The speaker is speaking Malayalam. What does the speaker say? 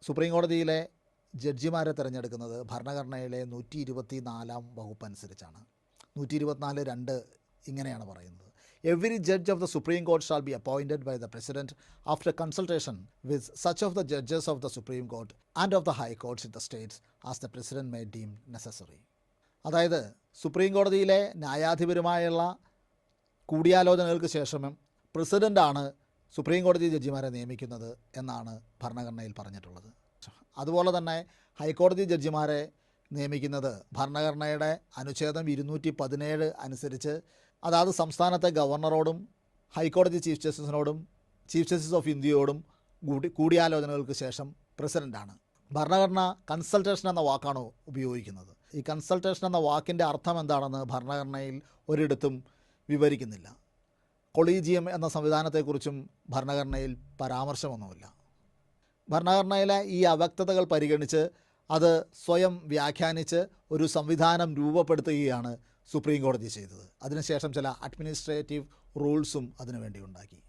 സുപ്രീം കോടതിയിലെ ജഡ്ജിമാരെ തിരഞ്ഞെടുക്കുന്നത് ഭരണഘടനയിലെ 124 വകുപ്പ് അനുസരിച്ചാണ്. 124(2) ഇങ്ങനെയാണ് പറയുന്നത്: every judge of the supreme court shall be appointed by the president after consultation with such of the judges of the supreme court and of the high courts in the states as the president may deem necessary. അതായത് സുപ്രീം കോടതിയിലെ ന്യായാധിപരുമായുള്ള കൂടിയാലോചനകൾക്ക് ശേഷം പ്രസിഡൻ്റാണ് സുപ്രീം കോടതി ജഡ്ജിമാരെ നിയമിക്കുന്നത് എന്നാണ് ഭരണഘടനയിൽ പറഞ്ഞിട്ടുള്ളത്. അതുപോലെ തന്നെ ഹൈക്കോടതി ജഡ്ജിമാരെ നിയമിക്കുന്നത് ഭരണഘടനയുടെ അനുച്ഛേദം 217 അനുസരിച്ച് അതാത് സംസ്ഥാനത്തെ ഗവർണറോടും ഹൈക്കോടതി ചീഫ് ജസ്റ്റിസിനോടും ചീഫ് ജസ്റ്റിസ് ഓഫ് ഇന്ത്യയോടും കൂടിയാലോചനകൾക്ക് ശേഷം പ്രസിഡൻ്റാണ്. ഭരണഘടന കൺസൾട്ടേഷൻ എന്ന വാക്കാണ് ഉപയോഗിക്കുന്നത്. ഈ കൺസൾട്ടേഷൻ എന്ന വാക്കിൻ്റെ അർത്ഥം എന്താണെന്ന് ഭരണഘടനയിൽ ഒരിടത്തും വിവരിക്കുന്നില്ല. കൊളീജിയം എന്ന സംവിധാനത്തെക്കുറിച്ചും ഭരണഘടനയിൽ പരാമർശമൊന്നുമില്ല. ഭരണഘടനയിലെ ഈ അവ്യക്തതകൾ പരിഗണിച്ച് അത് സ്വയം വ്യാഖ്യാനിച്ച് ഒരു സംവിധാനം രൂപപ്പെടുത്തുകയാണ് സുപ്രീം കോടതി ചെയ്തത്. അതിനുശേഷം ചില അഡ്മിനിസ്ട്രേറ്റീവ് റൂൾസും അതിനുവേണ്ടി ഉണ്ടാക്കി.